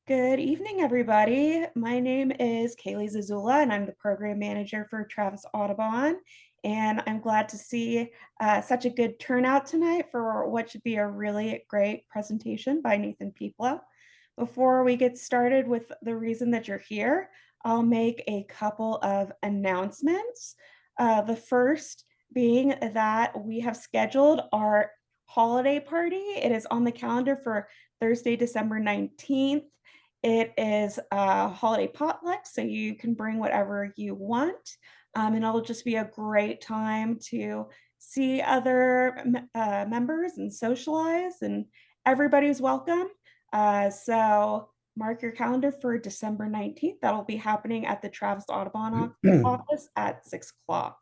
Good evening, everybody. My name is Kaylee Zazula, and I'm the program manager for Travis Audubon. And I'm glad to see such a good turnout tonight for what should be a really great presentation by Nathan Pieplow. Before we get started with the reason that you're here, I'll make a couple of announcements. The first being that we have scheduled our holiday party. It is on the calendar for Thursday, December 19th. It is a holiday potluck, so you can bring whatever you want. And it'll just be a great time to see other members and socialize, and everybody's welcome. So mark your calendar for December 19th. That'll be happening at the Travis Audubon office at 6 o'clock.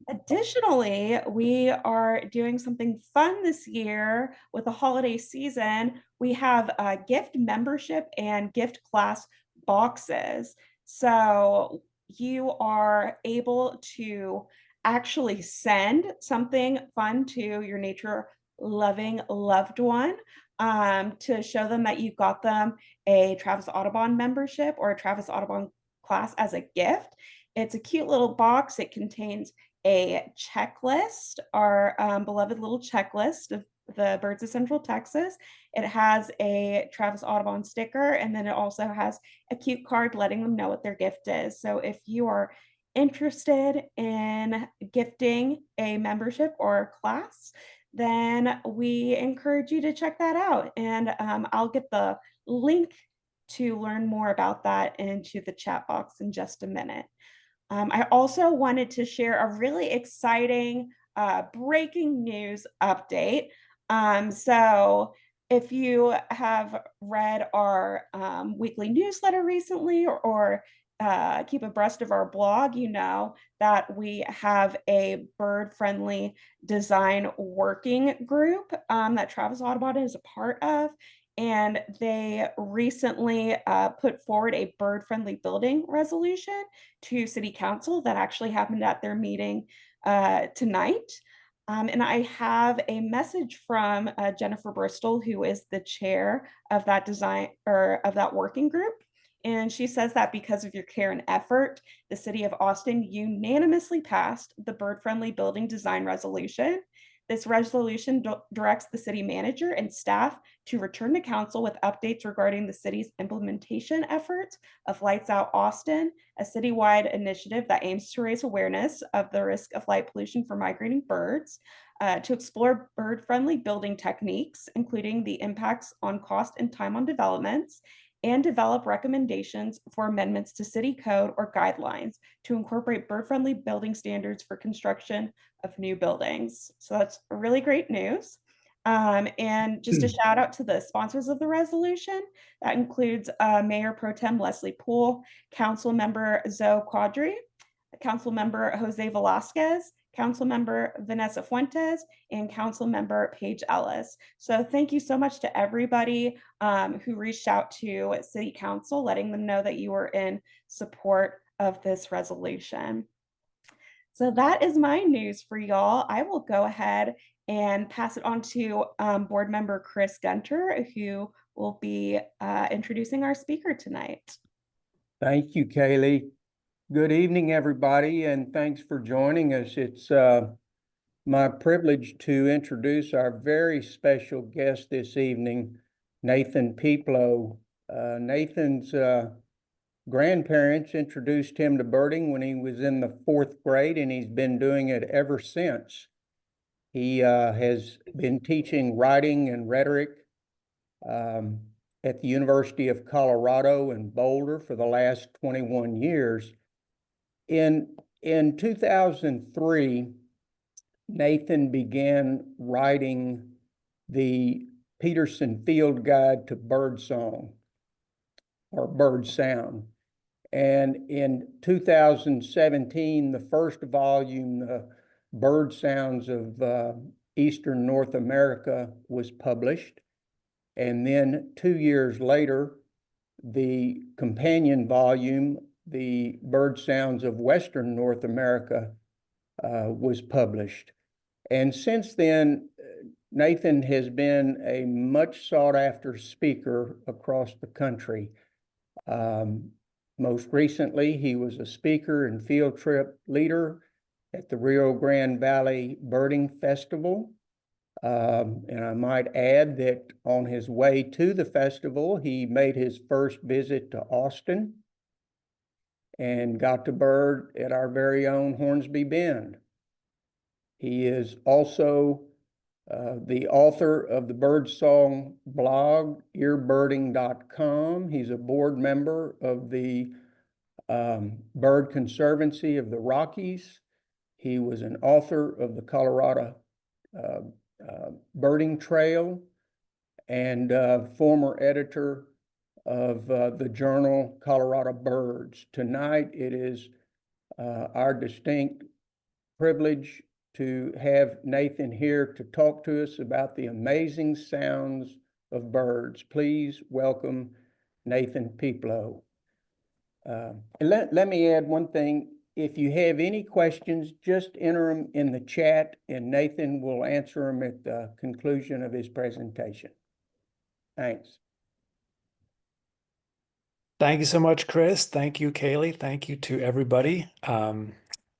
Additionally, we are doing something fun this year with the holiday season. We have a gift membership and gift class boxes. So you are able to actually send something fun to your nature loving loved one to show them that you got them a Travis Audubon membership or a Travis Audubon class as a gift. It's a cute little box. It contains a checklist, our beloved little checklist of the birds of Central Texas. It has a Travis Audubon sticker, and then it also has a cute card letting them know what their gift is. So if you are interested in gifting a membership or a class, then we encourage you to check that out. And I'll get the link to learn more about that into the chat box in just a minute. I also wanted to share a really exciting breaking news update. So if you have read our weekly newsletter recently or keep abreast of our blog, you know that we have a bird-friendly design working group that Travis Audubon is a part of. And they recently put forward a bird-friendly building resolution to City Council that actually happened at their meeting tonight. And I have a message from Jennifer Bristol, who is the chair of that design or of that working group. And she says that because of your care and effort, the city of Austin unanimously passed the bird-friendly building design resolution. This resolution directs the city manager and staff to return to council with updates regarding the city's implementation efforts of Lights Out Austin, a citywide initiative that aims to raise awareness of the risk of light pollution for migrating birds, to explore bird-friendly building techniques, including the impacts on cost and time on developments, and develop recommendations for amendments to city code or guidelines to incorporate bird-friendly building standards for construction of new buildings. So that's really great news. And just a shout out to the sponsors of the resolution. That includes Mayor Pro Tem Leslie Poole, Council Member Zoe Quadri, Council Member Jose Velasquez, Council Member Vanessa Fuentes, and Council Member Paige Ellis. So thank you so much to everybody who reached out to City Council, letting them know that you were in support of this resolution. So that is my news for y'all. I will go ahead and pass it on to board member Chris Gunter, who will be introducing our speaker tonight. Thank you, Kaylee. Good evening, everybody, and thanks for joining us. It's my privilege to introduce our very special guest this evening, Nathan Pieplow. Nathan's grandparents introduced him to birding when he was in the 4th grade, and he's been doing it ever since. He has been teaching writing and rhetoric at the University of Colorado in Boulder for the last 21 years. In 2003, Nathan began writing the Peterson Field Guide to Birdsong or Bird Sound. And in 2017, the first volume, the Bird Sounds of Eastern North America, was published. And then 2 years later, the companion volume, the Bird Sounds of Western North America, was published. And since then, Nathan has been a much sought after speaker across the country. Most recently, he was a speaker and field trip leader at the Rio Grande Valley Birding Festival. And I might add that on his way to the festival, he made his first visit to Austin and got to bird at our very own Hornsby Bend. He is also the author of the birdsong blog, earbirding.com. He's a board member of the Bird Conservancy of the Rockies. He was an author of the Colorado Birding Trail and former editor of the journal Colorado Birds. Tonight, it is our distinct privilege to have Nathan here to talk to us about the amazing sounds of birds. Please welcome Nathan Pieplow. And let me add one thing. If you have any questions, just enter them in the chat and Nathan will answer them at the conclusion of his presentation. Thanks. Thank you so much, Chris. Thank you, Kaylee. Thank you to everybody.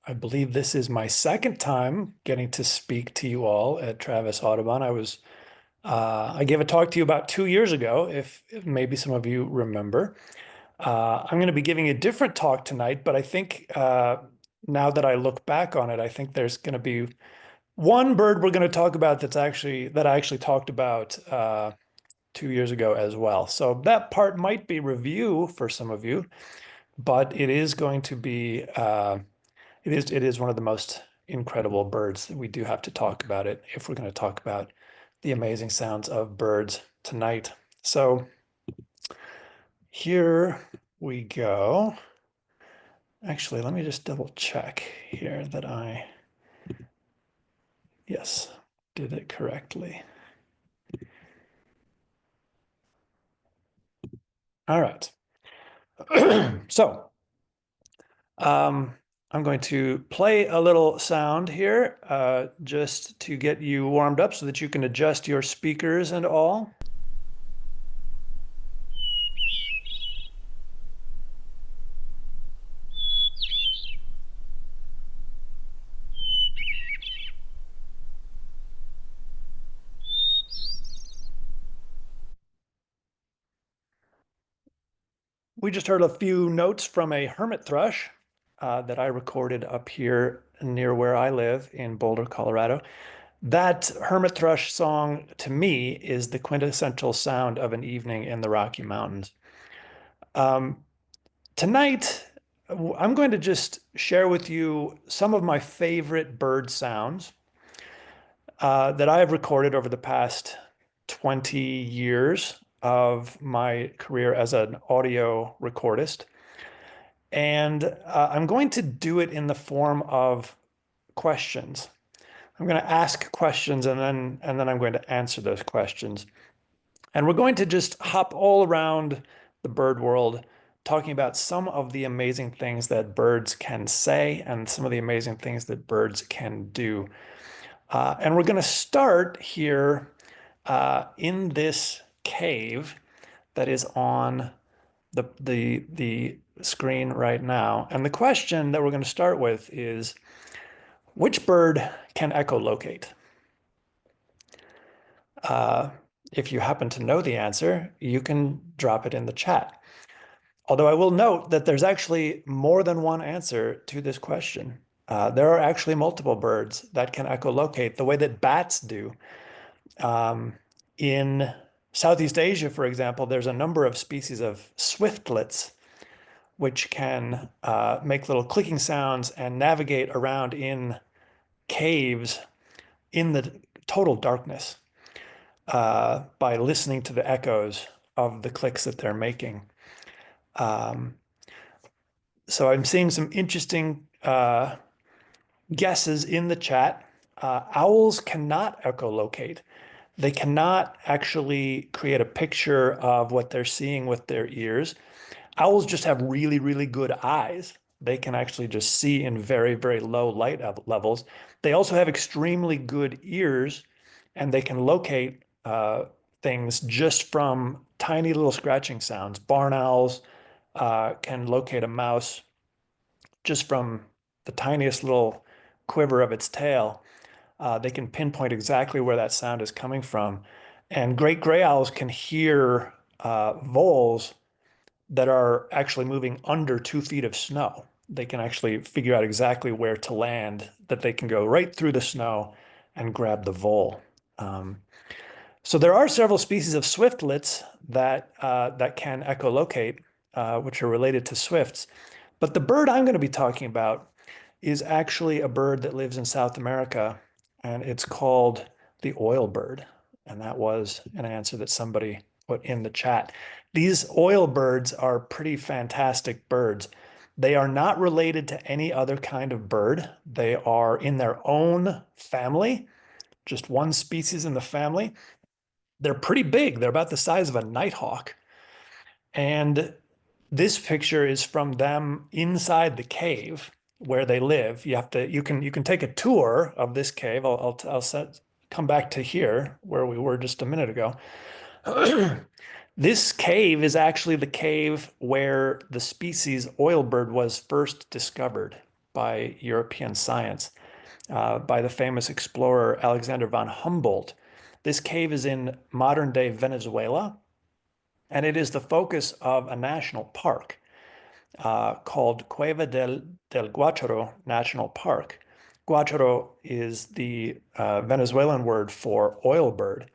I believe this is my second time getting to speak to you all at Travis Audubon. I gave a talk to you about 2 years ago, if maybe some of you remember. I'm going to be giving a different talk tonight, but I think now that I look back on it, I think there's going to be one bird we're going to talk about that I actually talked about 2 years ago as well. So that part might be review for some of you, but it is going to be it is one of the most incredible birds that we do have to talk about it if we're going to talk about the amazing sounds of birds tonight. So here we go. Actually, let me just double check here that yes, did it correctly. All right. So I'm going to play a little sound here just to get you warmed up so that you can adjust your speakers and all. We just heard a few notes from a hermit thrush that I recorded up here near where I live in Boulder, Colorado. That hermit thrush song, to me, is the quintessential sound of an evening in the Rocky Mountains. Tonight, I'm going to just share with you some of my favorite bird sounds that I have recorded over the past 20 years of my career as an audio recordist. And I'm going to do it in the form of questions. I'm going to ask questions and then I'm going to answer those questions. And we're going to just hop all around the bird world, talking about some of the amazing things that birds can say and some of the amazing things that birds can do. And we're going to start here in this cave that is on the screen right now. And the question that we're going to start with is, which bird can echolocate? If you happen to know the answer, you can drop it in the chat. Although I will note that there's actually more than one answer to this question. There are actually multiple birds that can echolocate the way that bats do. In Southeast Asia, for example, there's a number of species of swiftlets which can make little clicking sounds and navigate around in caves in the total darkness by listening to the echoes of the clicks that they're making. So I'm seeing some interesting guesses in the chat. Owls cannot echolocate. They cannot actually create a picture of what they're seeing with their ears. Owls just have really, really good eyes. They can actually just see in very, very low light levels. They also have extremely good ears and they can locate things just from tiny little scratching sounds. Barn owls can locate a mouse just from the tiniest little quiver of its tail. They can pinpoint exactly where that sound is coming from. And great gray owls can hear voles that are actually moving under 2 feet of snow. They can actually figure out exactly where to land, that they can go right through the snow and grab the vole. So there are several species of swiftlets that can echolocate, which are related to swifts. But the bird I'm going to be talking about is actually a bird that lives in South America, and it's called the oil bird. And that was an answer that somebody put in the chat. These oil birds are pretty fantastic birds. They are not related to any other kind of bird. They are in their own family, just one species in the family. They're pretty big. They're about the size of a nighthawk. And this picture is from them inside the cave where they live. You can take a tour of this cave. I'll come back to here where we were just a minute ago. This cave is actually the cave where the species oilbird was first discovered by European science, by the famous explorer Alexander von Humboldt. This cave is in modern-day Venezuela, and it is the focus of a national park called Cueva del Guacharo National Park. Guacharo is the Venezuelan word for oil bird.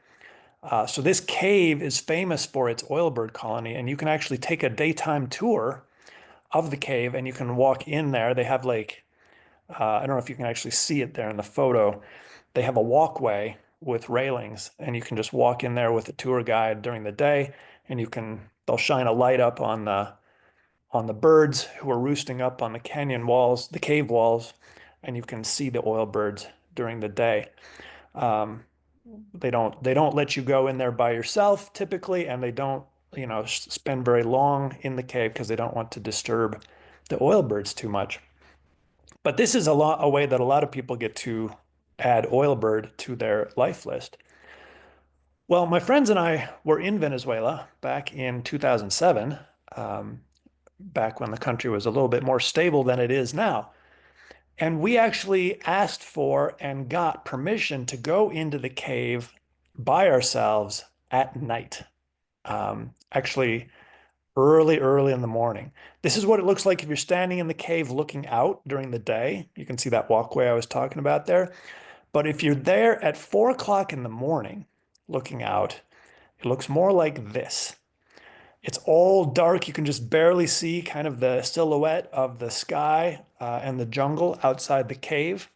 So this cave is famous for its oil bird colony, and you can actually take a daytime tour of the cave, and you can walk in there. They have like, I don't know if you can actually see it there in the photo. They have a walkway with railings, and you can just walk in there with a tour guide during the day, and they'll shine a light up on the birds who are roosting up on the canyon walls, the cave walls, and you can see the oil birds during the day. They don't let you go in there by yourself typically, and they don't, spend very long in the cave because they don't want to disturb the oil birds too much. But this is a way that a lot of people get to add oil bird to their life list. Well, my friends and I were in Venezuela back in 2007, back when the country was a little bit more stable than it is now. And we actually asked for and got permission to go into the cave by ourselves at night. Actually, early in the morning. This is what it looks like if you're standing in the cave looking out during the day. You can see that walkway I was talking about there. But if you're there at 4 o'clock in the morning looking out, it looks more like this. It's all dark. You can just barely see kind of the silhouette of the sky and the jungle outside the cave.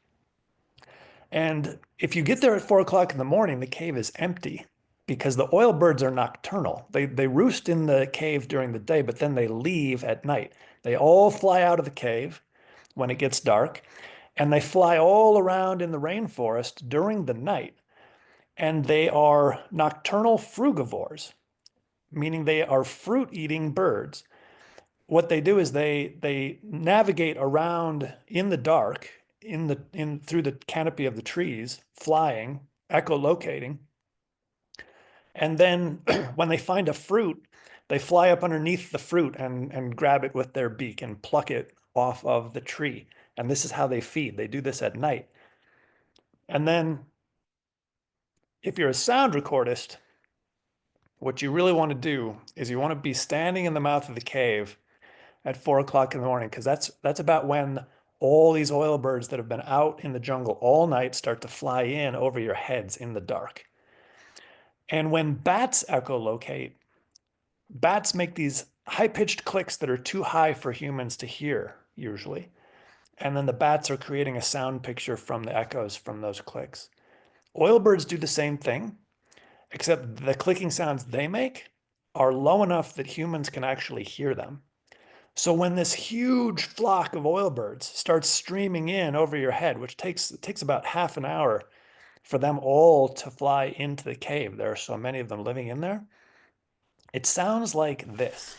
And if you get there at 4 o'clock in the morning, the cave is empty because the oil birds are nocturnal. They roost in the cave during the day, but then they leave at night. They all fly out of the cave when it gets dark, and they fly all around in the rainforest during the night. And they are nocturnal frugivores, meaning they are fruit-eating birds. What they do is they navigate around in the dark, through the canopy of the trees, flying, echolocating. And then when they find a fruit, they fly up underneath the fruit and grab it with their beak and pluck it off of the tree. And this is how they feed. They do this at night. And then if you're a sound recordist, what you really want to do is you want to be standing in the mouth of the cave at 4 o'clock in the morning, because that's about when all these oil birds that have been out in the jungle all night start to fly in over your heads in the dark. And when bats echolocate, bats make these high-pitched clicks that are too high for humans to hear, usually. And then the bats are creating a sound picture from the echoes from those clicks. Oil birds do the same thing, except the clicking sounds they make are low enough that humans can actually hear them. So when this huge flock of oil birds starts streaming in over your head, which takes about half an hour for them all to fly into the cave, there are so many of them living in there, it sounds like this.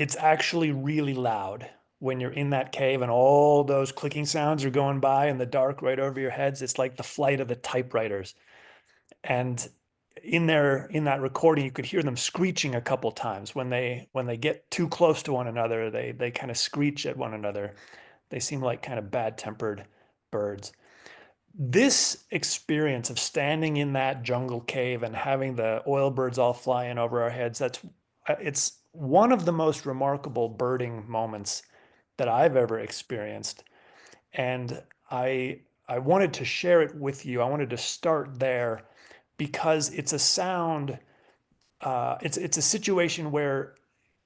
it's actually really loud when you're in that cave and all those clicking sounds are going by in the dark right over your heads. It's like the flight of the typewriters. And in that recording, you could hear them screeching a couple times when they get too close to one another. They kind of screech at one another. They seem like kind of bad-tempered birds. This experience of standing in that jungle cave and having the oil birds all flying over our heads, it's one of the most remarkable birding moments that I've ever experienced. And I wanted to share it with you. I wanted to start there because it's a sound, it's a situation where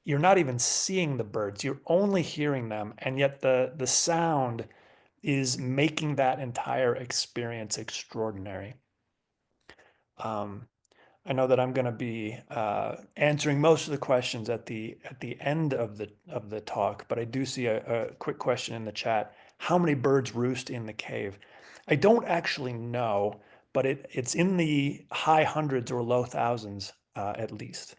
you're not even seeing the birds, you're only hearing them, and yet the sound is making that entire experience extraordinary. I know that I'm going to be answering most of the questions at the end of the talk, but I do see a quick question in the chat. How many birds roost in the cave? I don't actually know, but it's in the high hundreds or low thousands at least.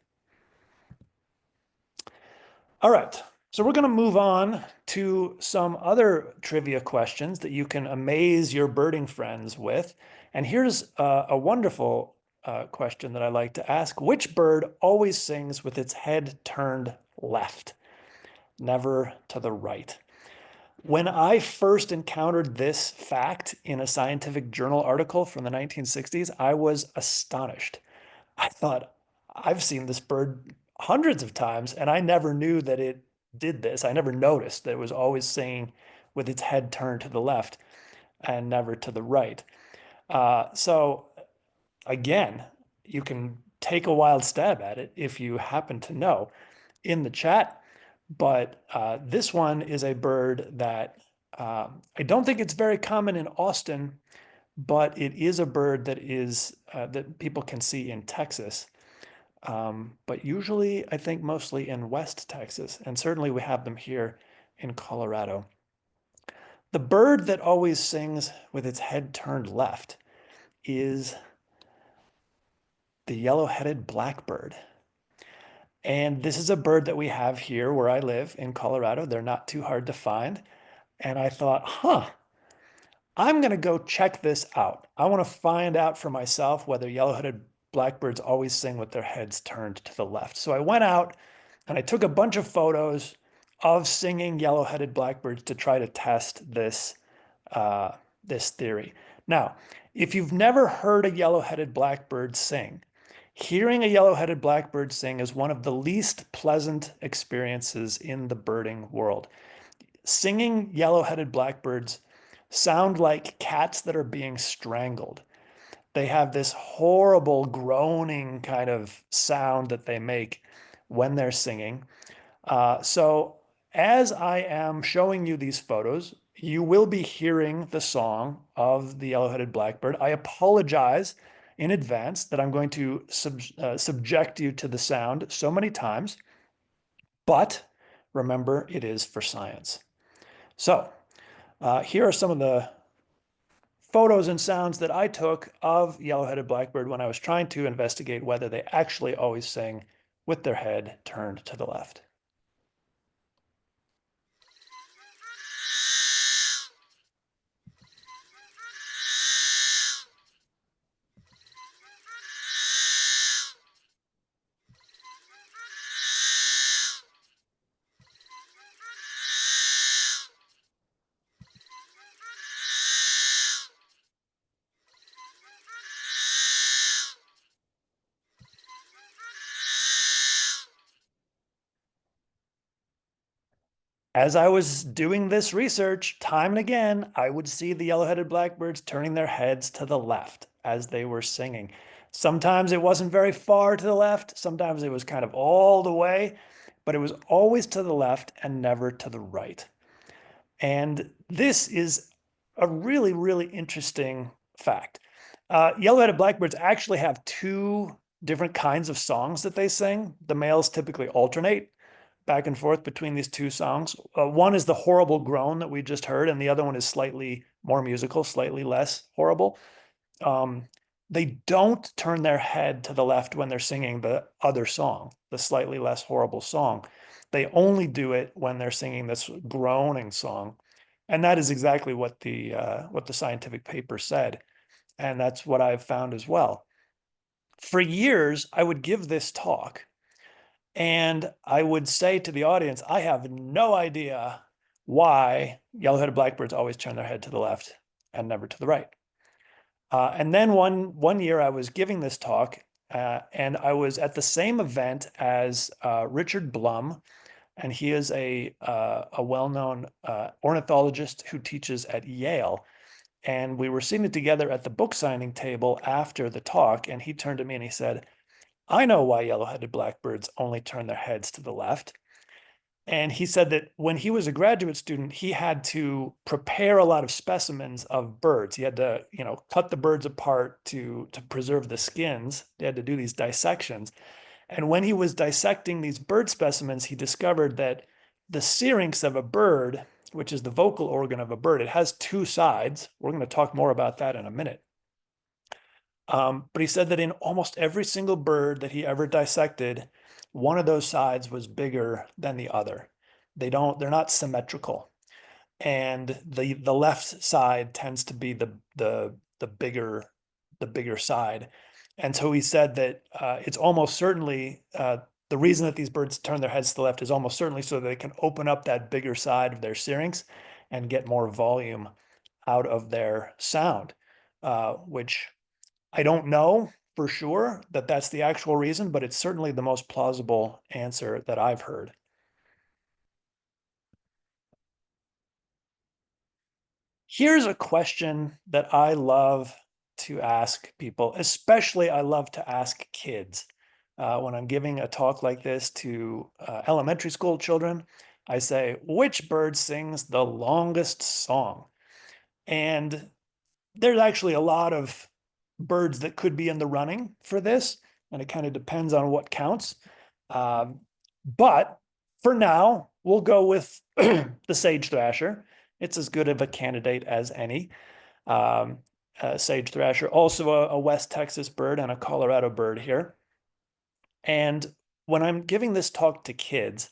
All right, so we're going to move on to some other trivia questions that you can amaze your birding friends with. And here's a wonderful question that I like to ask. Which bird always sings with its head turned left, never to the right? When I first encountered this fact in a scientific journal article from the 1960s, I was astonished. I thought, I've seen this bird hundreds of times, and I never knew that it did this. I never noticed that it was always singing with its head turned to the left and never to the right. So again, you can take a wild stab at it if you happen to know in the chat. But this one is a bird that I don't think it's very common in Austin, but it is a bird that is that people can see in Texas. But usually, I think mostly in West Texas, and certainly we have them here in Colorado. The bird that always sings with its head turned left is the yellow-headed blackbird. And this is a bird that we have here where I live in Colorado. They're not too hard to find. And I thought, I'm going to go check this out. I want to find out for myself whether yellow-headed blackbirds always sing with their heads turned to the left. So I went out and I took a bunch of photos of singing yellow-headed blackbirds to try to test this, this theory. Now, if you've never heard a yellow-headed blackbird sing, hearing a yellow-headed blackbird sing is one of the least pleasant experiences in the birding world. Singing yellow-headed blackbirds sound like cats that are being strangled. They have this horrible groaning kind of sound that they make when they're singing. So as I am showing you these photos, you will be hearing the song of the yellow-headed blackbird. I apologize in advance that I'm going to subject you to the sound so many times, but remember, it is for science. So here are some of the photos and sounds that I took of yellow-headed blackbird when I was trying to investigate whether they actually always sing with their head turned to the left. As I was doing this research, time and again, I would see the yellow-headed blackbirds turning their heads to the left as they were singing. Sometimes it wasn't very far to the left, sometimes it was kind of all the way, but it was always to the left and never to the right. And this is a really, really interesting fact. Yellow-headed blackbirds actually have two different kinds of songs that they sing. The males typically alternate back and forth between these two songs. One is the horrible groan that we just heard, and the other one is slightly more musical, slightly less horrible. They don't turn their head to the left when they're singing the other song, the slightly less horrible song. They only do it when they're singing this groaning song. And that is exactly what the scientific paper said. And that's what I've found as well. For years, I would give this talk and I would say to the audience, I have no idea why yellow-headed blackbirds always turn their head to the left and never to the right. And then one year I was giving this talk and I was at the same event as Richard Blum, and he is a well-known ornithologist who teaches at Yale. And we were sitting together at the book signing table after the talk, and he turned to me and he said, I know why yellow-headed blackbirds only turn their heads to the left. And he said that when he was a graduate student, he had to prepare a lot of specimens of birds. He had to, cut the birds apart to preserve the skins. They had to do these dissections. And when he was dissecting these bird specimens, he discovered that the syrinx of a bird, which is the vocal organ of a bird, it has two sides. We're going to talk more about that in a minute. But he said that in almost every single bird that he ever dissected, one of those sides was bigger than the other. They're not symmetrical. And the left side tends to be the bigger side. And so he said that it's almost certainly the reason that these birds turn their heads to the left is almost certainly so that they can open up that bigger side of their syrinx and get more volume out of their sound, which I don't know for sure that that's the actual reason, but it's certainly the most plausible answer that I've heard. Here's a question that I love to ask people, especially I love to ask kids. When I'm giving a talk like this to elementary school children, I say, which bird sings the longest song? And there's actually a lot of birds that could be in the running for this, and it kind of depends on what counts. But for now, we'll go with the sage thrasher. It's as good of a candidate as any. Sage thrasher, also a West Texas bird and a Colorado bird here. And when I'm giving this talk to kids,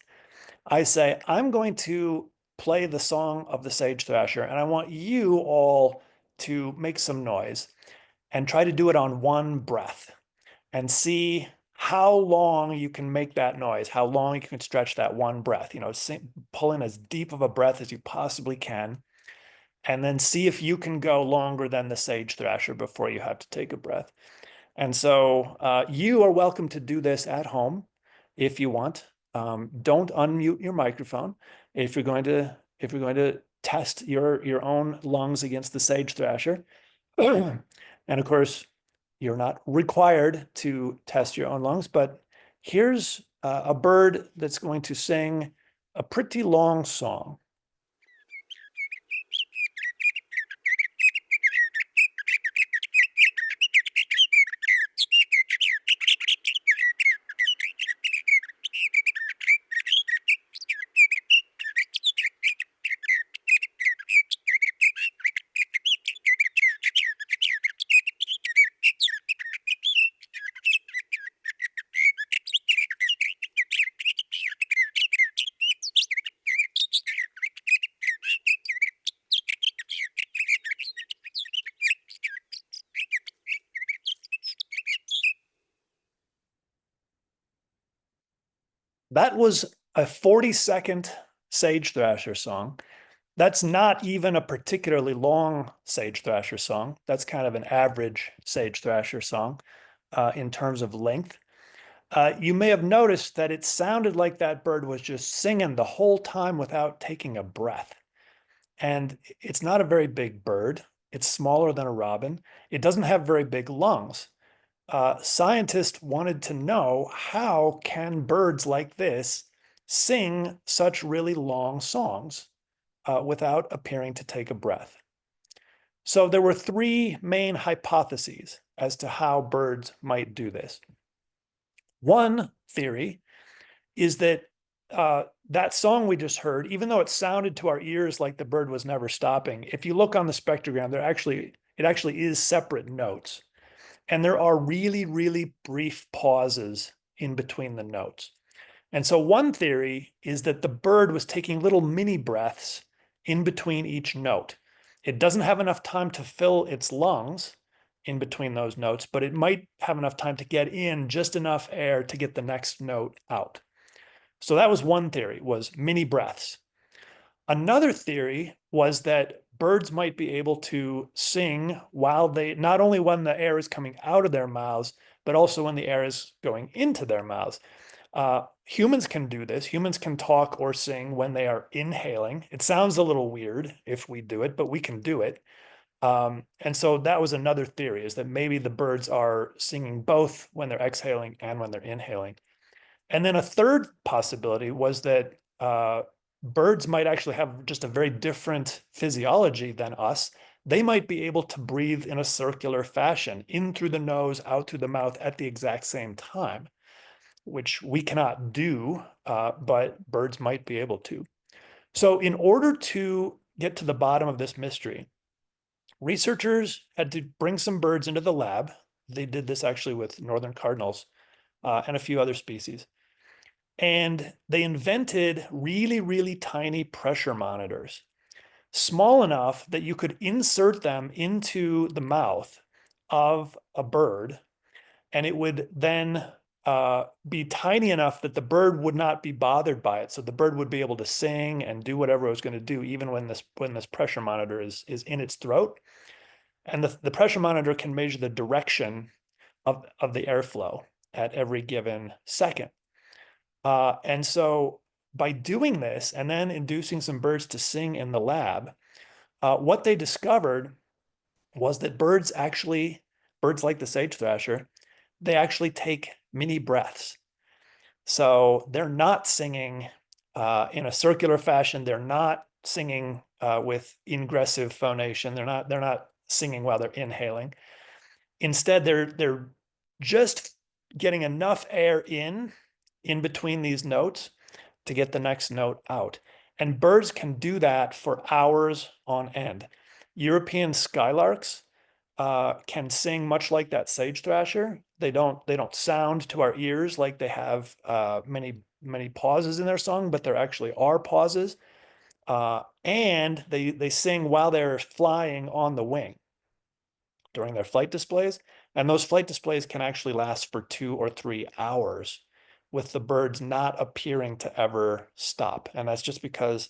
I say, I'm going to play the song of the sage thrasher, and I want you all to make some noise and try to do it on one breath and see how long you can make that noise, how long you can stretch that one breath, pull in as deep of a breath as you possibly can, and then see if you can go longer than the sage thrasher before you have to take a breath. And so you are welcome to do this at home if you want. Don't unmute your microphone if you're going to test your own lungs against the sage thrasher. And of course, you're not required to test your own lungs, but here's a bird that's going to sing a pretty long song. That was a 40-second sage thrasher song. That's not even a particularly long sage thrasher song. That's kind of an average sage thrasher song in terms of length. You may have noticed that it sounded like that bird was just singing the whole time without taking a breath. And it's not a very big bird. It's smaller than a robin. It doesn't have very big lungs. Scientists wanted to know, how can birds like this sing such really long songs without appearing to take a breath? So there were three main hypotheses as to how birds might do this. One theory is that that song we just heard, even though it sounded to our ears like the bird was never stopping, if you look on the spectrogram, it actually is separate notes. And there are really, really brief pauses in between the notes. And so one theory is that the bird was taking little mini breaths in between each note. It doesn't have enough time to fill its lungs in between those notes, but it might have enough time to get in just enough air to get the next note out. So that was one theory, was mini breaths. Another theory was that birds might be able to sing while not only when the air is coming out of their mouths, but also when the air is going into their mouths. Humans can do this. Humans can talk or sing when they are inhaling. It sounds a little weird if we do it, but we can do it. And so that was another theory, is that maybe the birds are singing both when they're exhaling and when they're inhaling. And then a third possibility was that birds might actually have just a very different physiology than us. They might be able to breathe in a circular fashion, in through the nose, out through the mouth at the exact same time, which we cannot do, but birds might be able to. So in order to get to the bottom of this mystery, researchers had to bring some birds into the lab. They did this actually with northern cardinals and a few other species. And they invented really, really tiny pressure monitors, small enough that you could insert them into the mouth of a bird, and it would then be tiny enough that the bird would not be bothered by it. So the bird would be able to sing and do whatever it was going to do, even when this pressure monitor is in its throat. And the pressure monitor can measure the direction of the airflow at every given second. And so by doing this and then inducing some birds to sing in the lab, what they discovered was that birds like the sage thrasher, they actually take mini breaths. So they're not singing in a circular fashion. They're not singing with ingressive phonation. They're not singing while they're inhaling. Instead, they're just getting enough air in between these notes to get the next note out. And birds can do that for hours on end. European skylarks can sing much like that sage thrasher. They don't sound to our ears like they have many pauses in their song, but there actually are pauses. And they sing while they're flying on the wing during their flight displays. And those flight displays can actually last for 2 or 3 hours with the birds not appearing to ever stop. And that's just because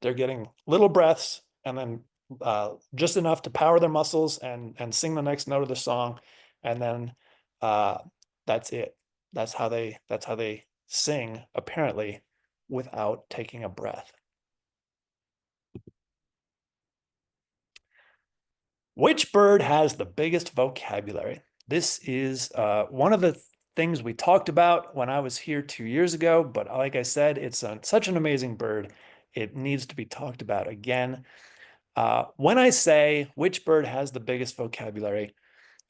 they're getting little breaths and then just enough to power their muscles and sing the next note of the song. And then that's it. That's how they sing, apparently, without taking a breath. Which bird has the biggest vocabulary? This is one of the things we talked about when I was here 2 years ago, but like I said, it's such an amazing bird. It needs to be talked about again. When I say which bird has the biggest vocabulary,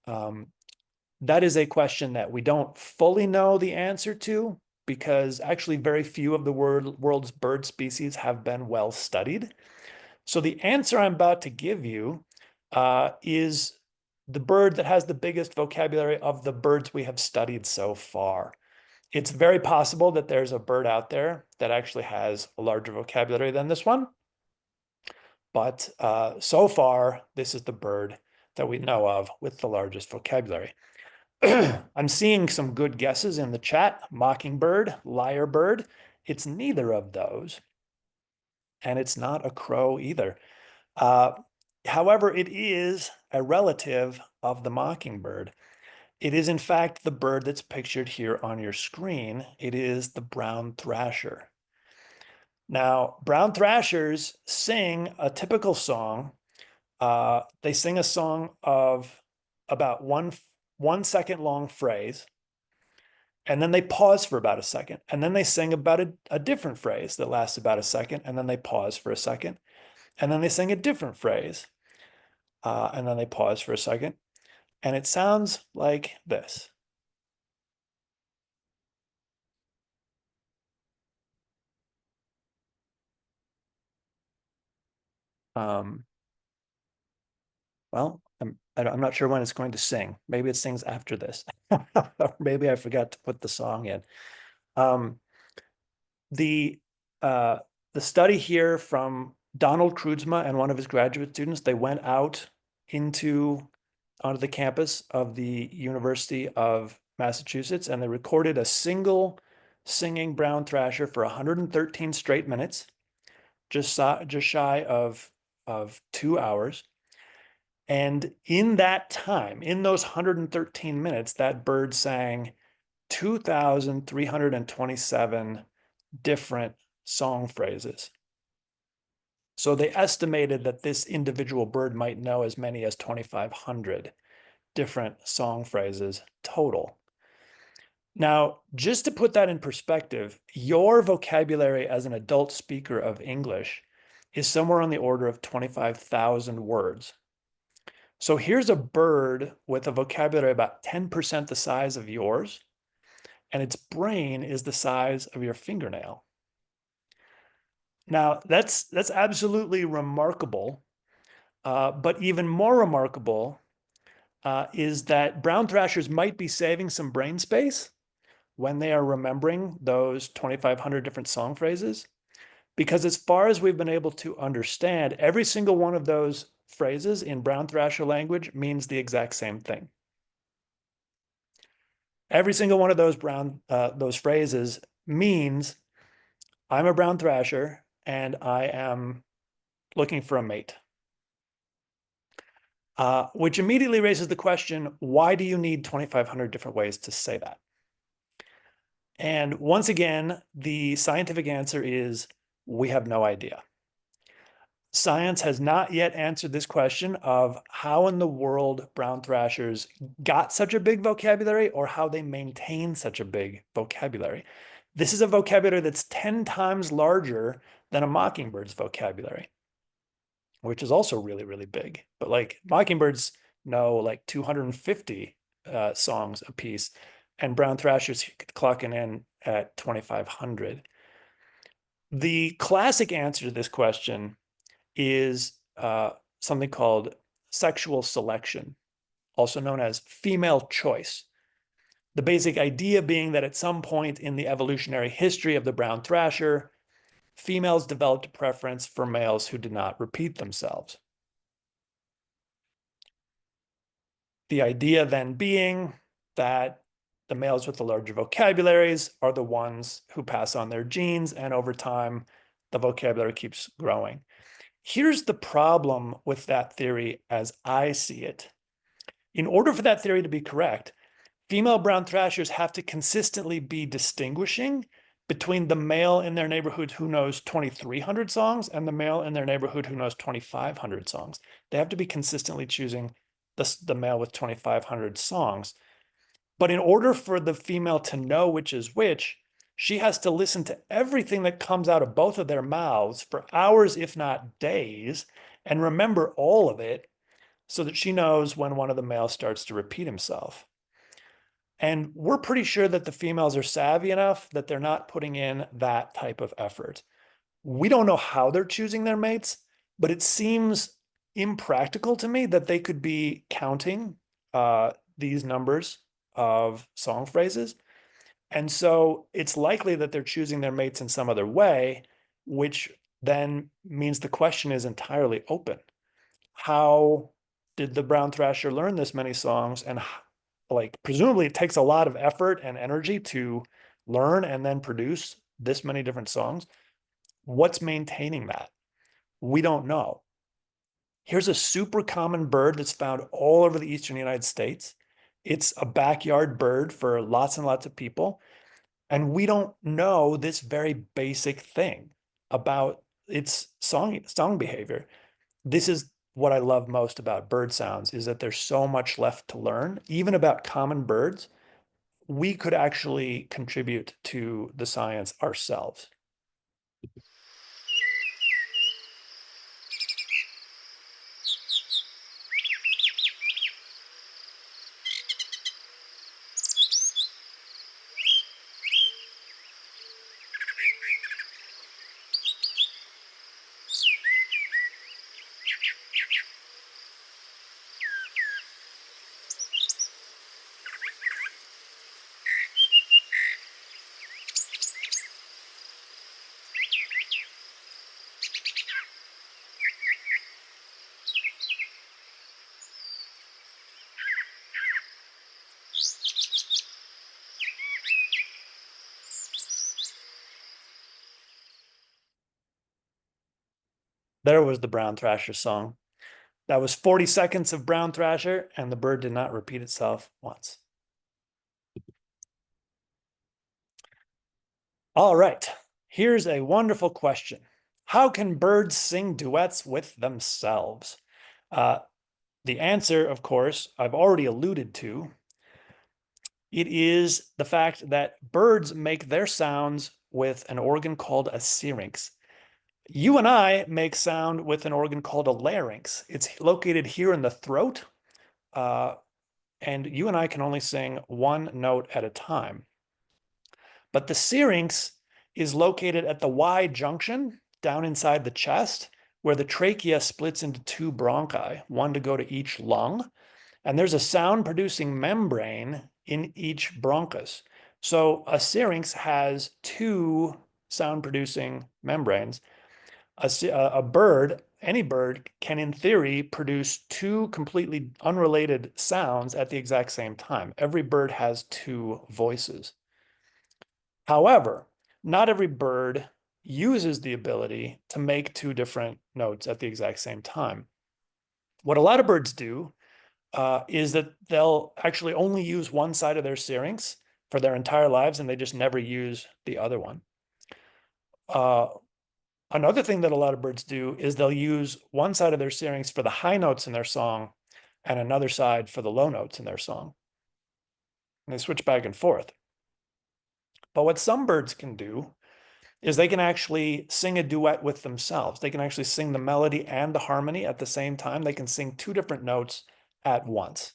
that is a question that we don't fully know the answer to, because actually very few of the world's bird species have been well studied. So the answer I'm about to give you is the bird that has the biggest vocabulary of the birds we have studied so far. It's very possible that there's a bird out there that actually has a larger vocabulary than this one. But so far, this is the bird that we know of with the largest vocabulary. I'm seeing some good guesses in the chat. Mockingbird, lyrebird. It's neither of those. And it's not a crow either. However, it is a relative of the mockingbird. It is, in fact, the bird that's pictured here on your screen. It is the brown thrasher. Now, brown thrashers sing a typical song. They sing a song of about one second long phrase, and then they pause for about a second, and then they sing about a different phrase that lasts about a second, and then they pause for a second, and then they sing a different phrase, and then they pause for a second, and it sounds like this. Well, I'm not sure when it's going to sing. Maybe it sings after this. Or maybe I forgot to put the song in. Um, the the study here from Donald Kreutzma and one of his graduate students, they went out onto the campus of the University of Massachusetts, and they recorded a single singing brown thrasher for 113 straight minutes, just shy of 2 hours. And in that time, in those 113 minutes, that bird sang 2,327 different song phrases. So they estimated that this individual bird might know as many as 2,500 different song phrases total. Now, just to put that in perspective, your vocabulary as an adult speaker of English is somewhere on the order of 25,000 words. So here's a bird with a vocabulary about 10% the size of yours, and its brain is the size of your fingernail. Now, that's absolutely remarkable, but even more remarkable is that brown thrashers might be saving some brain space when they are remembering those 2,500 different song phrases, because as far as we've been able to understand, every single one of those phrases in brown thrasher language means the exact same thing. Every single one of those phrases means I'm a brown thrasher and I am looking for a mate. Which immediately raises the question, why do you need 2,500 different ways to say that? And once again, the scientific answer is we have no idea. Science has not yet answered this question of how in the world brown thrashers got such a big vocabulary or how they maintain such a big vocabulary. This is a vocabulary that's 10 times larger than a mockingbird's vocabulary, which is also really, really big. But like mockingbirds know like 250 songs a piece, and brown thrashers clocking in at 2,500. The classic answer to this question is something called sexual selection, also known as female choice. The basic idea being that at some point in the evolutionary history of the brown thrasher, females developed a preference for males who did not repeat themselves. The idea then being that the males with the larger vocabularies are the ones who pass on their genes, and over time, the vocabulary keeps growing. Here's the problem with that theory as I see it. In order for that theory to be correct, female brown thrashers have to consistently be distinguishing between the male in their neighborhood who knows 2,300 songs and the male in their neighborhood who knows 2,500 songs. They have to be consistently choosing the male with 2,500 songs. But in order for the female to know which is which, she has to listen to everything that comes out of both of their mouths for hours, if not days, and remember all of it so that she knows when one of the males starts to repeat himself. And we're pretty sure that the females are savvy enough that they're not putting in that type of effort. We don't know how they're choosing their mates, but it seems impractical to me that they could be counting these numbers of song phrases. And so it's likely that they're choosing their mates in some other way, which then means the question is entirely open. How did the brown thrasher learn this many songs? And like, presumably it takes a lot of effort and energy to learn and then produce this many different songs. What's maintaining that? We don't know. Here's a super common bird that's found all over the eastern United States. It's a backyard bird for lots and lots of people. And we don't know this very basic thing about its song behavior. This is what I love most about bird sounds, is that there's so much left to learn, even about common birds. We could actually contribute to the science ourselves. There was the brown thrasher song. That was 40 seconds of brown thrasher, and the bird did not repeat itself once. All right, here's a wonderful question. How can birds sing duets with themselves? The answer, of course, I've already alluded to. It is the fact that birds make their sounds with an organ called a syrinx. You and I make sound with an organ called a larynx. It's located here in the throat, and you and I can only sing one note at a time. But the syrinx is located at the Y junction down inside the chest, where the trachea splits into two bronchi, one to go to each lung. And there's a sound producing membrane in each bronchus. So a syrinx has two sound producing membranes. A bird, any bird, can in theory produce two completely unrelated sounds at the exact same time. Every bird has two voices. However, not every bird uses the ability to make two different notes at the exact same time. What a lot of birds do is that they'll actually only use one side of their syrinx for their entire lives, and they just never use the other one. Another thing that a lot of birds do is they'll use one side of their syrinx for the high notes in their song and another side for the low notes in their song. And they switch back and forth. But what some birds can do is they can actually sing a duet with themselves. They can actually sing the melody and the harmony at the same time. They can sing two different notes at once.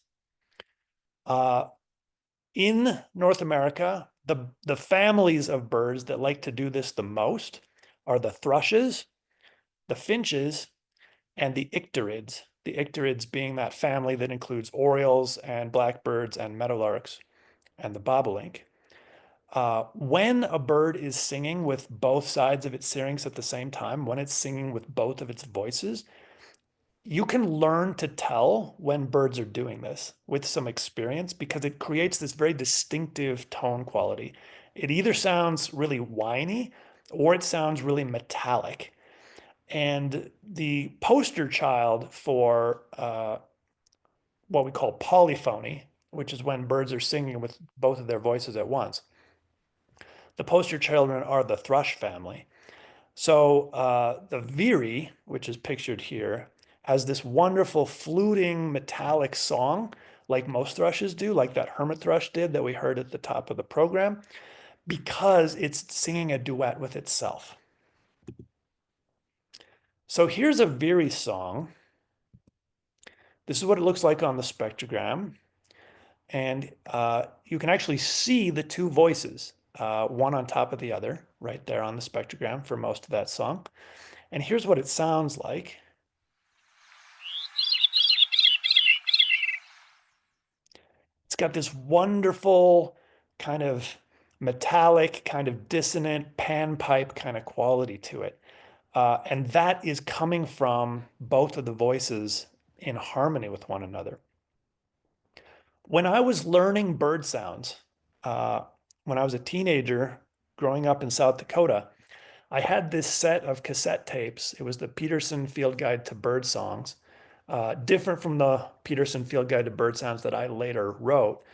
In North America, the families of birds that like to do this the most are the thrushes, the finches, and the icterids. The icterids being that family that includes orioles and blackbirds and meadowlarks and the bobolink. When a bird is singing with both sides of its syrinx at the same time, when it's singing with both of its voices, you can learn to tell when birds are doing this with some experience because it creates this very distinctive tone quality. It either sounds really whiny or it sounds really metallic. And the poster child for what we call polyphony, which is when birds are singing with both of their voices at once, the poster children are the thrush family. So the veery, which is pictured here, has this wonderful fluting metallic song like most thrushes do, like that hermit thrush did that we heard at the top of the program, because it's singing a duet with itself. So here's a veery song. This is what it looks like on the spectrogram. And you can actually see the two voices, one on top of the other, right there on the spectrogram for most of that song. And here's what it sounds like. It's got this wonderful kind of metallic, kind of dissonant panpipe kind of quality to it. And that is coming from both of the voices in harmony with one another. When I was learning bird sounds, when I was a teenager growing up in South Dakota, I had this set of cassette tapes. It was the Peterson Field Guide to Bird Songs, different from the Peterson Field Guide to Bird Sounds that I later wrote.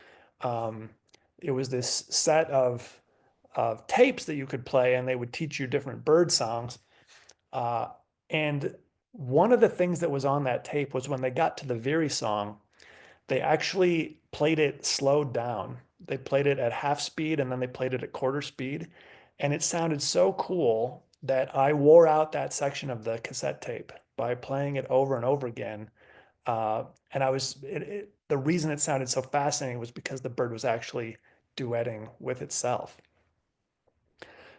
It was this set of tapes that you could play, and they would teach you different bird songs. And one of the things that was on that tape was when they got to the veery song, they actually played it slowed down. They played it at half speed and then they played it at quarter speed. And it sounded so cool that I wore out that section of the cassette tape by playing it over and over again. And the reason it sounded so fascinating was because the bird was actually duetting with itself.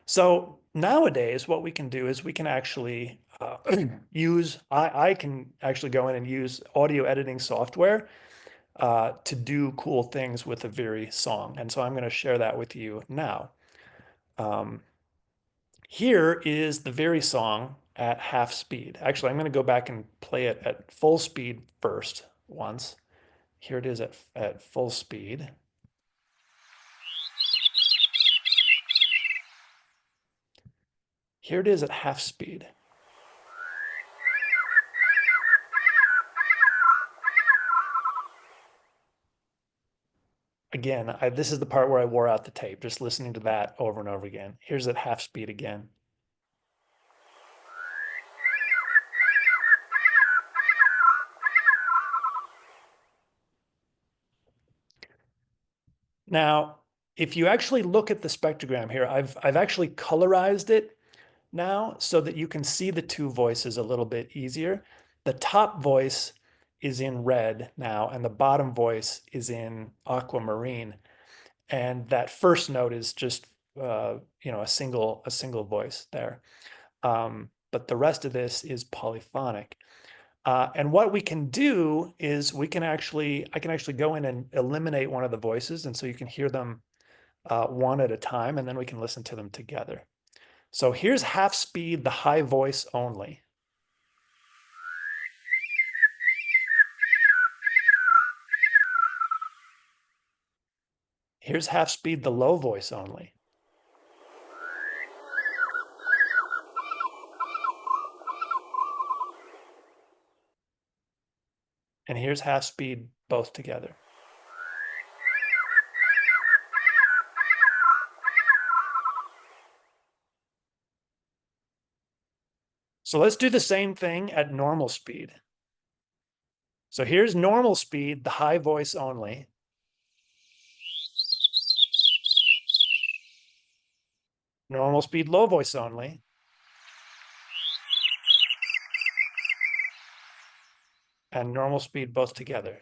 So nowadays, what we can do is we can actually I can actually go in and use audio editing software to do cool things with a veery song. And so I'm going to share that with you now. Here is the veery song at half speed. Actually, I'm going to go back and play it at full speed first once. Here it is at full speed. Here it is at half speed. Again, this is the part where I wore out the tape, just listening to that over and over again. Here's at half speed again. Now, if you actually look at the spectrogram here, I've actually colorized it now so that you can see the two voices a little bit easier. The top voice is in red now, and the bottom voice is in aquamarine. And that first note is just a single voice there. But the rest of this is polyphonic. And what we can do is I can actually go in and eliminate one of the voices, and so you can hear them one at a time, and then we can listen to them together. So here's half speed, the high voice only. Here's half speed, the low voice only. And here's half speed, both together. So let's do the same thing at normal speed. So here's normal speed, the high voice only. Normal speed, low voice only. And normal speed, both together.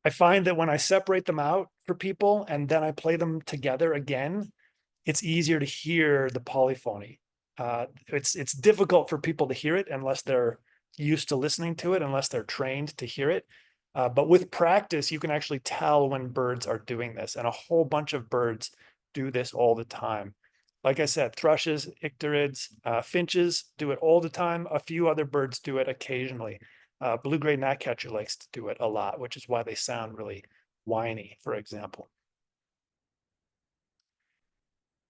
I find that when I separate them out for people and then I play them together again, it's easier to hear the polyphony. It's difficult for people to hear it unless they're used to listening to it, unless they're trained to hear it. But with practice, you can actually tell when birds are doing this, and a whole bunch of birds do this all the time. Like I said, thrushes, icterids, finches do it all the time. A few other birds do it occasionally. Blue-gray gnatcatcher likes to do it a lot, which is why they sound really whiny, for example.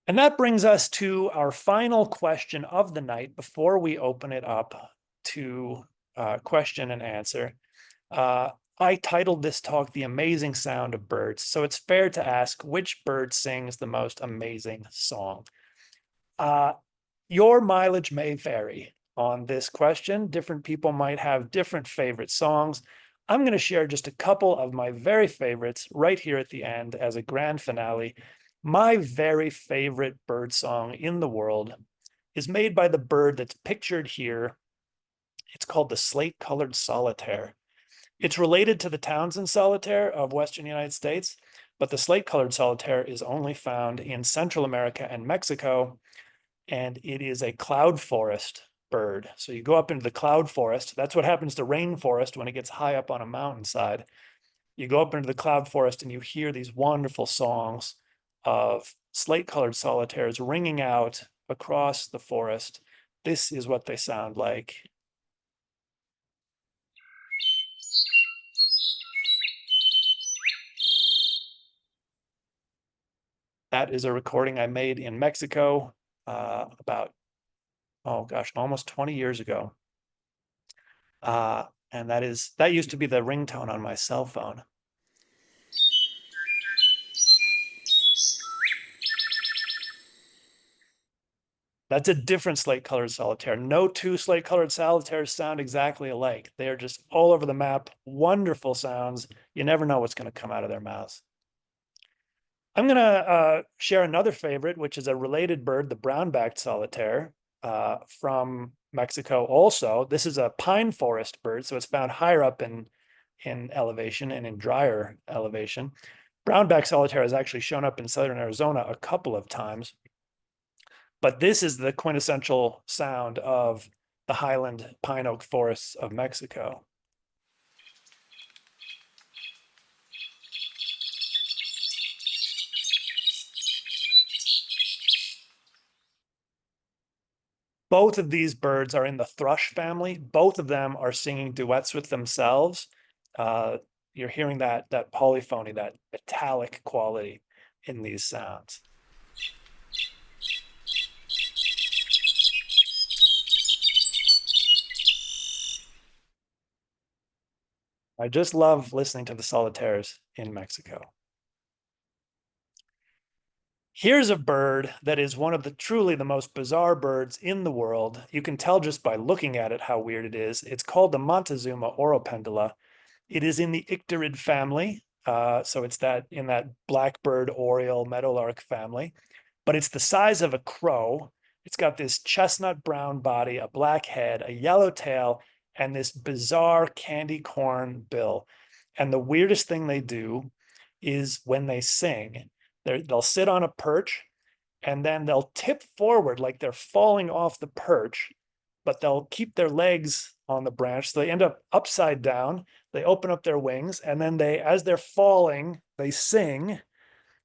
And that brings us to our final question of the night before we open it up to question and answer. I titled this talk The Amazing Sound of Birds, so it's fair to ask which bird sings the most amazing song. Your mileage may vary on this question. Different people might have different favorite songs. I'm going to share just a couple of my very favorites right here at the end as a grand finale. My very favorite bird song in the world is made by the bird that's pictured here. It's called the slate-colored solitaire. It's related to the Townsend solitaire of Western United States, but the slate-colored solitaire is only found in Central America and Mexico, and it is a cloud forest bird. So you go up into the cloud forest. That's what happens to rainforest when it gets high up on a mountainside. You go up into the cloud forest and you hear these wonderful songs of slate-colored solitaires ringing out across the forest. This is what they sound like. That is a recording I made in Mexico about, oh gosh, almost 20 years ago. And that used to be the ringtone on my cell phone. That's a different slate-colored solitaire. No two slate-colored solitaires sound exactly alike. They are just all over the map. Wonderful sounds. You never know what's going to come out of their mouths. I'm going to share another favorite, which is a related bird, the brown-backed solitaire from Mexico also. This is a pine forest bird, so it's found higher up in elevation and in drier elevation. Brown-backed solitaire has actually shown up in southern Arizona a couple of times. But this is the quintessential sound of the highland pine oak forests of Mexico. Both of these birds are in the thrush family. Both of them are singing duets with themselves. You're hearing that polyphony, that metallic quality in these sounds. I just love listening to the solitaires in Mexico. Here's a bird that is one of the truly the most bizarre birds in the world. You can tell just by looking at it how weird it is. It's called the Montezuma oropendula. It is in the Icterid family. So it's in that blackbird, oriole, meadowlark family, but it's the size of a crow. It's got this chestnut brown body, a black head, a yellow tail, and this bizarre candy corn bill. And the weirdest thing they do is when they sing, they'll sit on a perch and then they'll tip forward like they're falling off the perch, but they'll keep their legs on the branch. So they end up upside down. They open up their wings, and then as they're falling, they sing,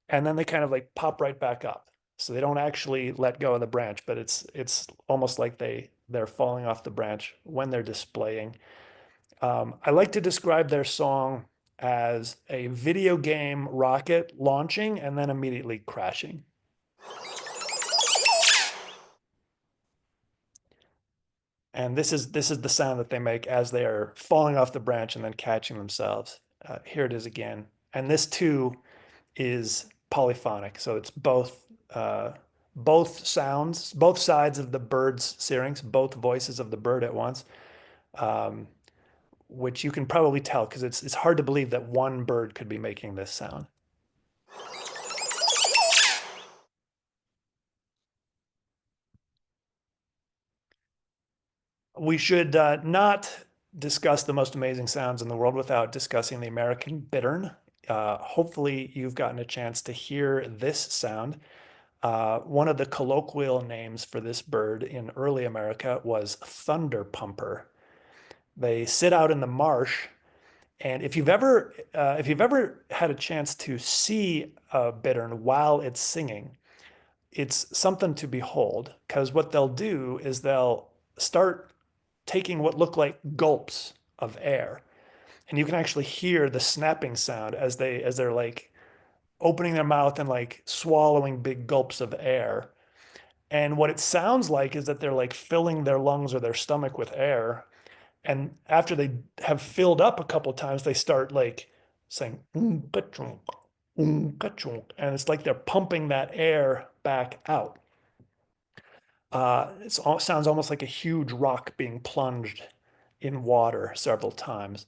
and then they kind of like pop right back up. So they don't actually let go of the branch, but it's almost like they're falling off the branch when they're displaying. I like to describe their song as a video game rocket launching and then immediately crashing. And this is the sound that they make as they are falling off the branch and then catching themselves. Here it is again. And this too is polyphonic. So it's both sounds, both sides of the bird's syrinx, both voices of the bird at once, which you can probably tell because it's hard to believe that one bird could be making this sound. We should not discuss the most amazing sounds in the world without discussing the American bittern. Hopefully you've gotten a chance to hear this sound. One of the colloquial names for this bird in early America was thunder pumper. They sit out in the marsh, and if you've ever had a chance to see a bittern while it's singing, it's something to behold, because what they'll do is they'll start taking what look like gulps of air, and you can actually hear the snapping sound as they're like opening their mouth and like swallowing big gulps of air. And what it sounds like is that they're like filling their lungs or their stomach with air. And after they have filled up a couple times, they start like saying, "Oom-ka-chunk, oom-ka-chunk," and it's like they're pumping that air back out. It sounds almost like a huge rock being plunged in water several times.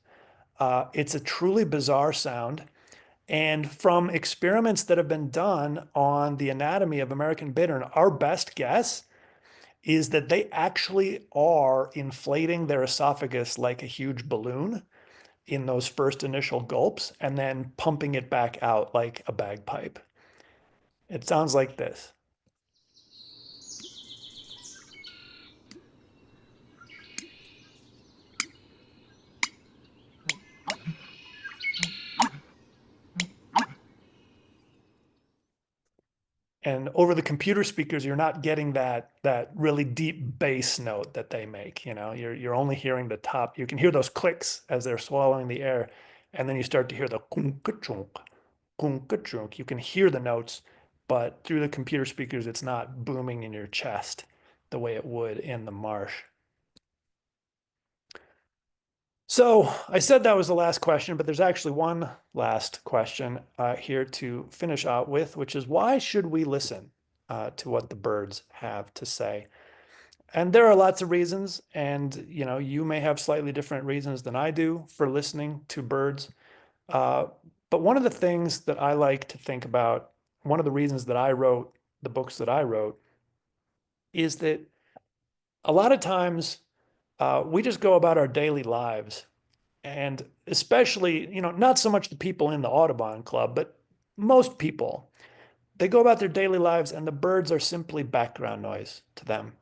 It's a truly bizarre sound. And from experiments that have been done on the anatomy of American bittern, our best guess is that they actually are inflating their esophagus like a huge balloon in those first initial gulps and then pumping it back out like a bagpipe. It sounds like this. And over the computer speakers, you're not getting that really deep bass note that they make. You know, you're only hearing the top. You can hear those clicks as they're swallowing the air, and then you start to hear the kunk-ka-chunk, kunk-ka-chunk. You can hear the notes, but through the computer speakers, it's not booming in your chest the way it would in the marsh. So I said that was the last question, but there's actually one last question here to finish out with, which is why should we listen to what the birds have to say? And there are lots of reasons, and you may have slightly different reasons than I do for listening to birds. But one of the things that I like to think about, one of the reasons that I wrote the books that I wrote, is that a lot of times we just go about our daily lives. And especially, not so much the people in the Audubon Club, but most people, they go about their daily lives and the birds are simply background noise to them.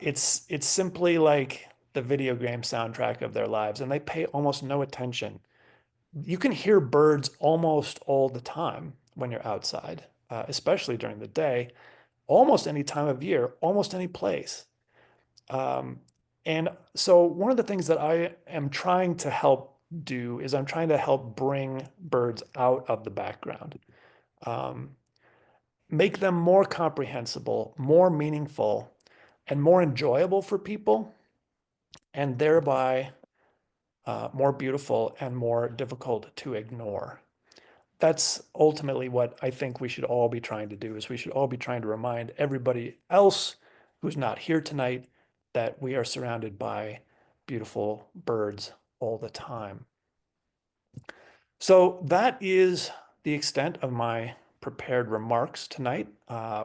It's simply like the video game soundtrack of their lives, and they pay almost no attention. You can hear birds almost all the time when you're outside, especially during the day, almost any time of year, almost any place. Um, and so one of the things that I am trying to help do is I'm trying to help bring birds out of the background, um, make them more comprehensible, more meaningful, and more enjoyable for people, and thereby more beautiful and more difficult to ignore. That's ultimately what I think we should all be trying to do, is we should all be trying to remind everybody else who's not here tonight that we are surrounded by beautiful birds all the time. So that is the extent of my prepared remarks tonight.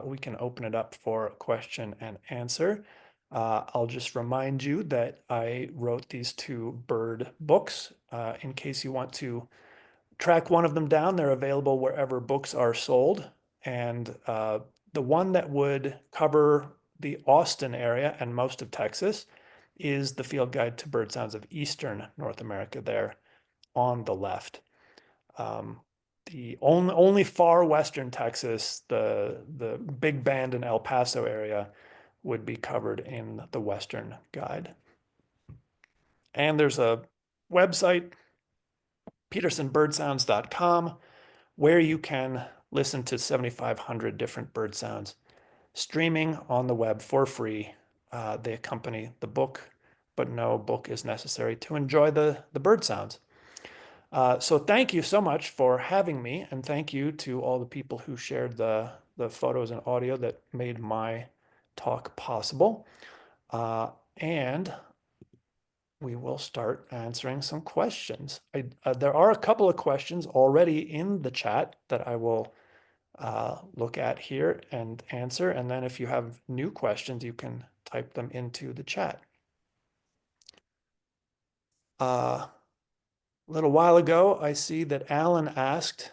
We can open it up for question and answer. I'll just remind you that I wrote these 2 bird books. In case you want to track one of them down, they're available wherever books are sold. And the one that would cover the Austin area and most of Texas is the Field Guide to Bird Sounds of Eastern North America, there on the left. The only far western Texas, the Big Bend and El Paso area, would be covered in the Western Guide. And there's a website, petersonbirdsounds.com, where you can listen to 7,500 different bird sounds streaming on the web for free. They accompany the book, but no book is necessary to enjoy the bird sounds. So thank you so much for having me, and thank you to all the people who shared the photos and audio that made my talk possible. And we will start answering some questions. There are a couple of questions already in the chat that I will look at here and answer. And then if you have new questions, you can type them into the chat. A little while ago, I see that Alan asked,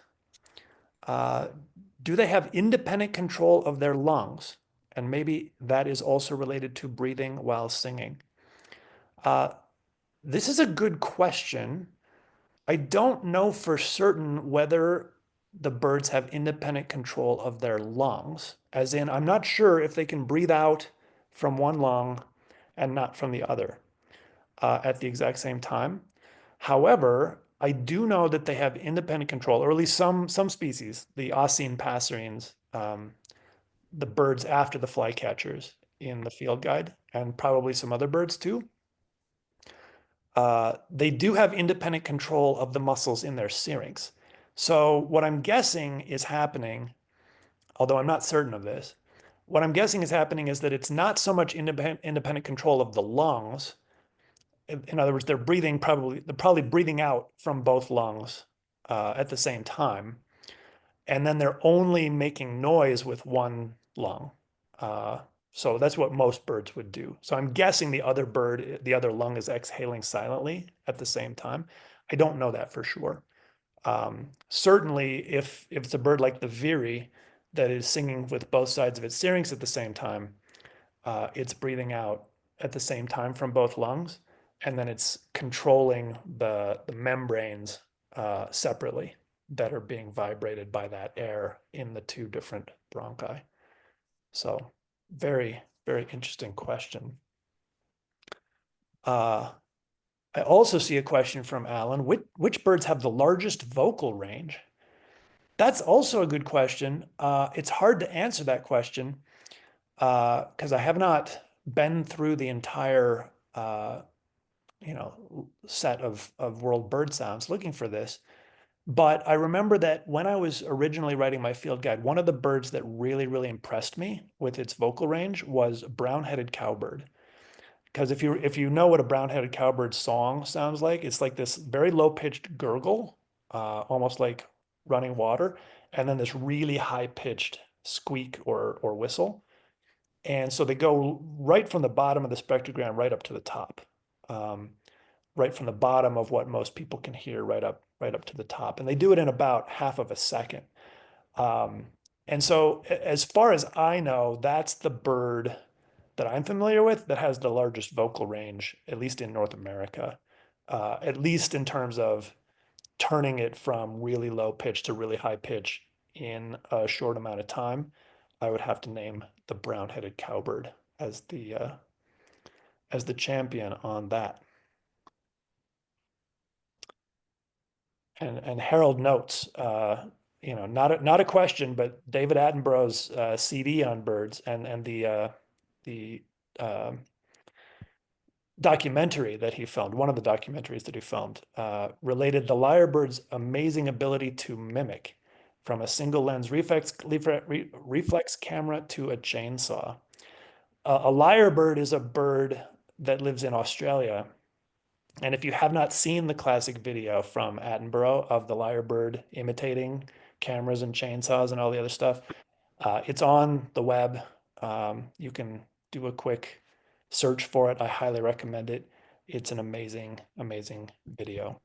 do they have independent control of their lungs? And maybe that is also related to breathing while singing. This is a good question. I don't know for certain whether the birds have independent control of their lungs, as in, I'm not sure if they can breathe out from one lung and not from the other at the exact same time. However, I do know that they have independent control, or at least some species, the Oscine passerines, the birds after the flycatchers in the field guide, and probably some other birds too. They do have independent control of the muscles in their syrinx. So what I'm guessing is happening, although I'm not certain of this, what I'm guessing is happening is that it's not so much independent control of the lungs. In other words, they're probably breathing out from both lungs at the same time, and then they're only making noise with one lung. So that's what most birds would do. So I'm guessing the other lung is exhaling silently at the same time. I don't know that for sure. Certainly, if it's a bird like the veery that is singing with both sides of its syrinx at the same time, it's breathing out at the same time from both lungs, and then it's controlling the membranes separately that are being vibrated by that air in the 2 different bronchi. So very, very interesting question. I also see a question from Alan. Which birds have the largest vocal range? That's also a good question. It's hard to answer that question because I have not been through the entire set of world bird sounds looking for this. But I remember that when I was originally writing my field guide, one of the birds that really, really impressed me with its vocal range was brown-headed cowbird. Because if you know what a brown-headed cowbird's song sounds like, it's like this very low-pitched gurgle, almost like running water, and then this really high-pitched squeak or whistle. And so they go right from the bottom of the spectrogram right up to the top. Right from the bottom of what most people can hear right up to the top. And they do it in about half of a second. And so as far as I know, that's the bird that I'm familiar with that has the largest vocal range, at least in North America, at least in terms of turning it from really low pitch to really high pitch in a short amount of time. I would have to name the brown-headed cowbird as the champion on that. And Harold notes, not a question, but David Attenborough's CD on birds and the documentary that he filmed, one of the documentaries that he filmed, related the lyrebird's amazing ability to mimic from a single lens reflex camera to a chainsaw. A lyrebird is a bird that lives in Australia. And if you have not seen the classic video from Attenborough of the lyrebird imitating cameras and chainsaws and all the other stuff, it's on the web. You can do a quick search for it. I highly recommend it. It's an amazing, amazing video.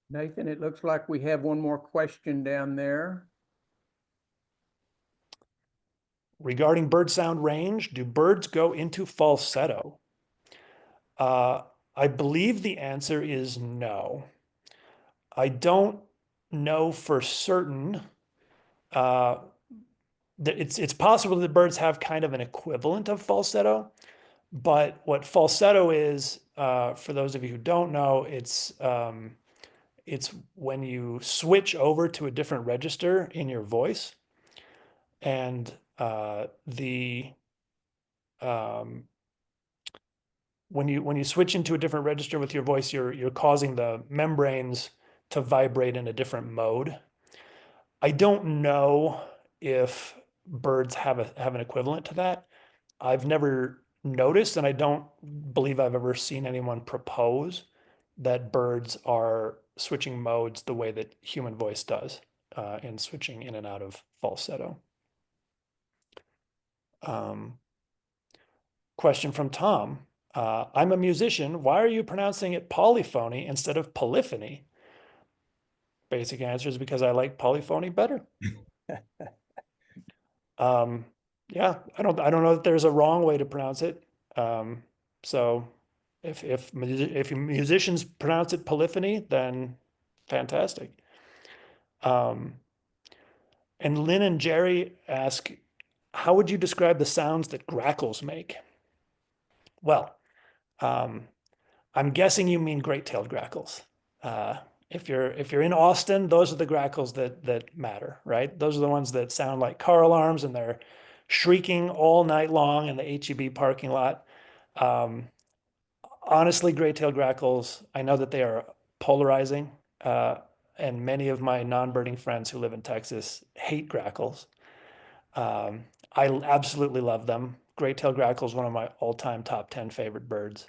Nathan, it looks like we have one more question down there. Regarding bird sound range, do birds go into falsetto? I believe the answer is no. I don't know for certain. It's possible that birds have kind of an equivalent of falsetto, but what falsetto is, for those of you who don't know, it's when you switch over to a different register in your voice, and when you switch into a different register with your voice, you're causing the membranes to vibrate in a different mode. I don't know if birds have an equivalent to that. I've never noticed, and I don't believe I've ever seen anyone propose that birds are switching modes the way that human voice does, in switching in and out of falsetto. Question from Tom. I'm a musician. Why are you pronouncing it polyphony instead of polyphony? Basic answer is because I like polyphony better. Yeah, I don't know that there's a wrong way to pronounce it. So if musicians pronounce it polyphony, then fantastic. And Lynn and Jerry ask, how would you describe the sounds that grackles make? Well, I'm guessing you mean great-tailed grackles. If you're in Austin, those are the grackles that matter, right? Those are the ones that sound like car alarms, and they're shrieking all night long in the HEB parking lot. Honestly, great-tailed grackles, I know that they are polarizing, and many of my non-birding friends who live in Texas hate grackles. I absolutely love them. Great-tailed grackle is one of my all-time top 10 favorite birds,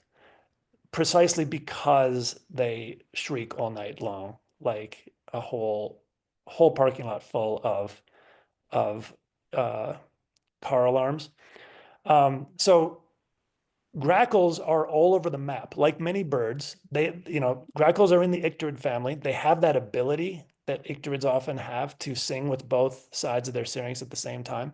precisely because they shriek all night long, like a whole parking lot full of car alarms. So grackles are all over the map. Like many birds, grackles are in the icterid family. They have that ability that icterids often have to sing with both sides of their syrinx at the same time.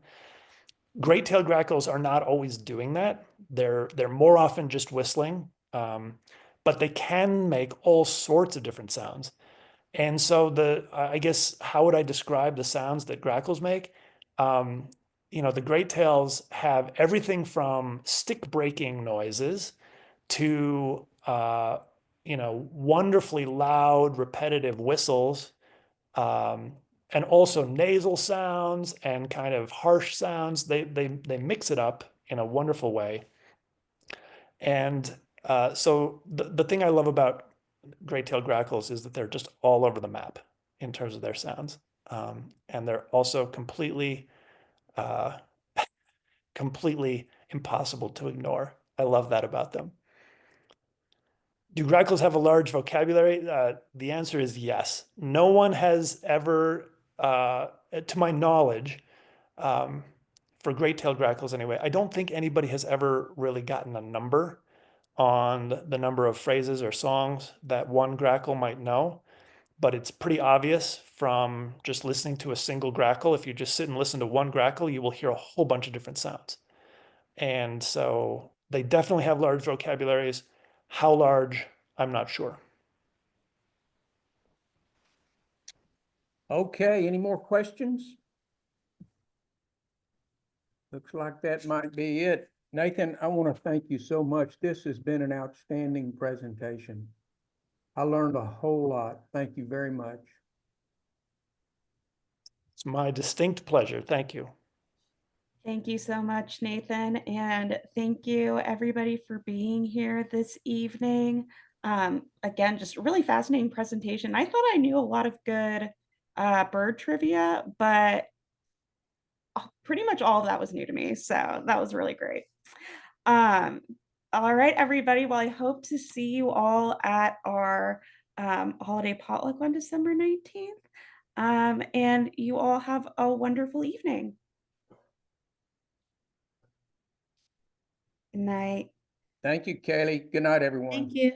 Great-tailed grackles are not always doing that. They're more often just whistling, but they can make all sorts of different sounds. And so I guess, how would I describe the sounds that grackles make? The great-tails have everything from stick-breaking noises to, wonderfully loud, repetitive whistles, and also nasal sounds and kind of harsh sounds. They mix it up in a wonderful way. And so the thing I love about great-tailed grackles is that they're just all over the map in terms of their sounds. And they're also completely impossible to ignore. I love that about them. Do grackles have a large vocabulary? The answer is yes. No one has ever, to my knowledge, for great-tailed grackles anyway, I don't think anybody has ever really gotten a number on the number of phrases or songs that one grackle might know, but it's pretty obvious from just listening to a single grackle. If you just sit and listen to one grackle, you will hear a whole bunch of different sounds. And so they definitely have large vocabularies. How large, I'm not sure. Okay, any more questions? Looks like that might be it. Nathan, I want to thank you so much. This has been an outstanding presentation. I learned a whole lot. Thank you very much. It's my distinct pleasure. Thank you. Thank you so much, Nathan. And thank you, everybody, for being here this evening. Again, just a really fascinating presentation. I thought I knew a lot of good bird trivia, but pretty much all of that was new to me. So that was really great. Um, all right, everybody. Well, I hope to see you all at our holiday potluck on December 19th. And you all have a wonderful evening. Good night. Thank you, Kaylee. Good night, everyone. Thank you.